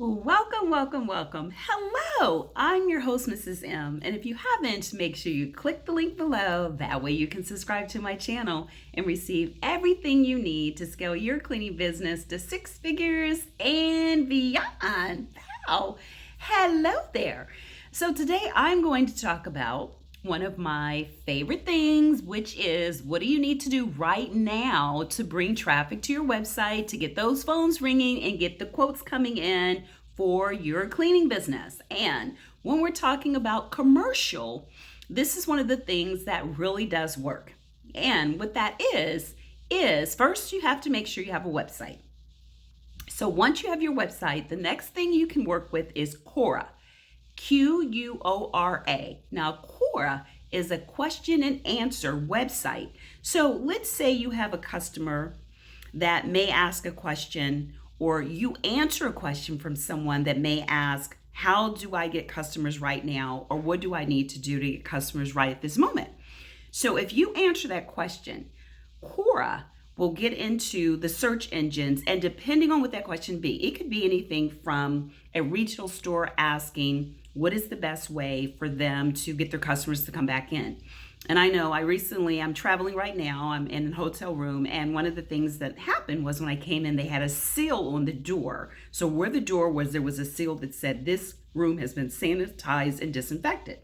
Welcome, welcome, welcome. Hello, I'm your host, Mrs. M. And if you haven't, make sure you click the link below. That way you can subscribe to my channel and receive everything you need to scale your cleaning business to six figures and beyond. Wow. Hello there. So today I'm going to talk about one of my favorite things, which is what do you need to do right now to bring traffic to your website, to get those phones ringing and get the quotes coming in for your cleaning business. And when we're talking about commercial, this is one of the things that really does work. And what that is first you have to make sure you have a website. So once you have your website, the next thing you can work with is Quora. Quora. Now, Quora is a question and answer website. So let's say you have a customer that may ask a question, or you answer a question from someone that may ask, how do I get customers right now? Or what do I need to do to get customers right at this moment? So if you answer that question, Quora will get into the search engines, and depending on what that question be, it could be anything from a retail store asking, what is the best way for them to get their customers to come back in? And I know I'm traveling right now, I'm in a hotel room, and one of the things that happened was when I came in, they had a seal on the door. So where the door was, there was a seal that said, this room has been sanitized and disinfected.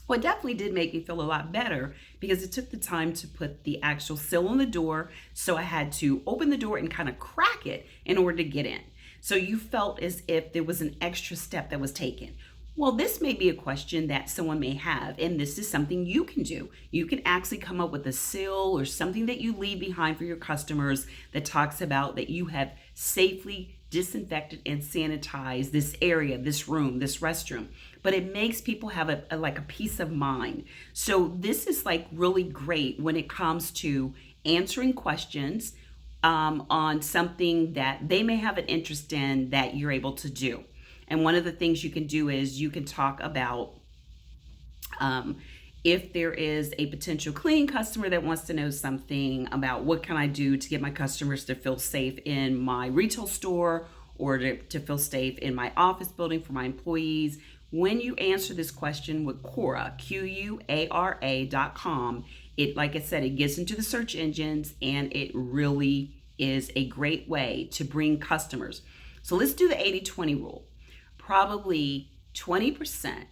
Well, it definitely did make me feel a lot better because it took the time to put the actual seal on the door. So I had to open the door and kind of crack it in order to get in. So you felt as if there was an extra step that was taken. Well, this may be a question that someone may have, and this is something you can do. You can actually come up with a seal or something that you leave behind for your customers that talks about that you have safely disinfected and sanitized this area, this room, this restroom. But it makes people have a peace of mind. So this is like really great when it comes to answering questions on something that they may have an interest in that you're able to do. And one of the things you can do is you can talk about if there is a potential cleaning customer that wants to know something about what can I do to get my customers to feel safe in my retail store or to feel safe in my office building for my employees. When you answer this question with Quora, Quara.com, it, like I said, it gets into the search engines and it really is a great way to bring customers. So let's do the 80-20 rule. Probably 20%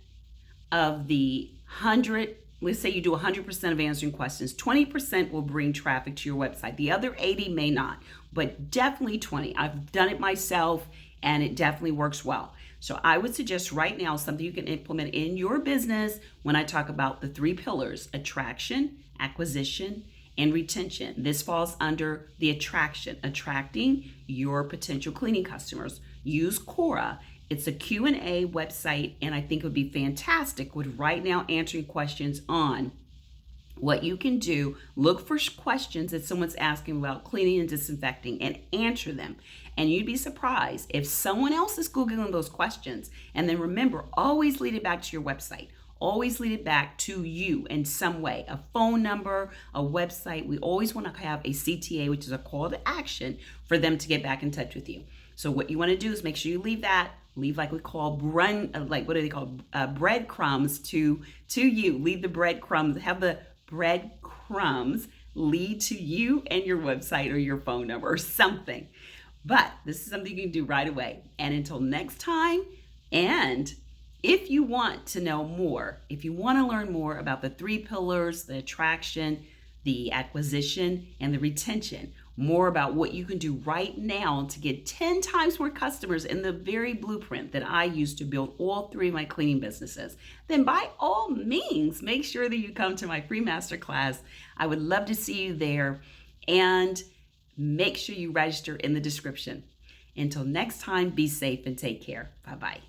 of the 100, let's say you do 100% of answering questions, 20% will bring traffic to your website. The other 80 may not, but definitely 20. I've done it myself and it definitely works well. So I would suggest right now something you can implement in your business when I talk about the three pillars: attraction, acquisition, and retention. This falls under the attraction, attracting your potential cleaning customers. Use Quora. It's a Q&A website, and I think it would be fantastic with right now answering questions on what you can do. Look for questions that someone's asking about cleaning and disinfecting and answer them. And you'd be surprised if someone else is Googling those questions. And then remember, always lead it back to your website. Always lead it back to you in some way, a phone number, a website. We always want to have a CTA, which is a call to action for them to get back in touch with you. So what you want to do is make sure you leave like we call breadcrumbs to you. Leave the breadcrumbs, have the breadcrumbs lead to you and your website or your phone number or something. But this is something you can do right away. And until next time, and if you want to know more, if you want to learn more about the three pillars, the attraction, the acquisition, and the retention, more about what you can do right now to get 10 times more customers in the very blueprint that I use to build all three of my cleaning businesses, then by all means, make sure that you come to my free masterclass. I would love to see you there, and make sure you register in the description. Until next time, be safe and take care. Bye-bye.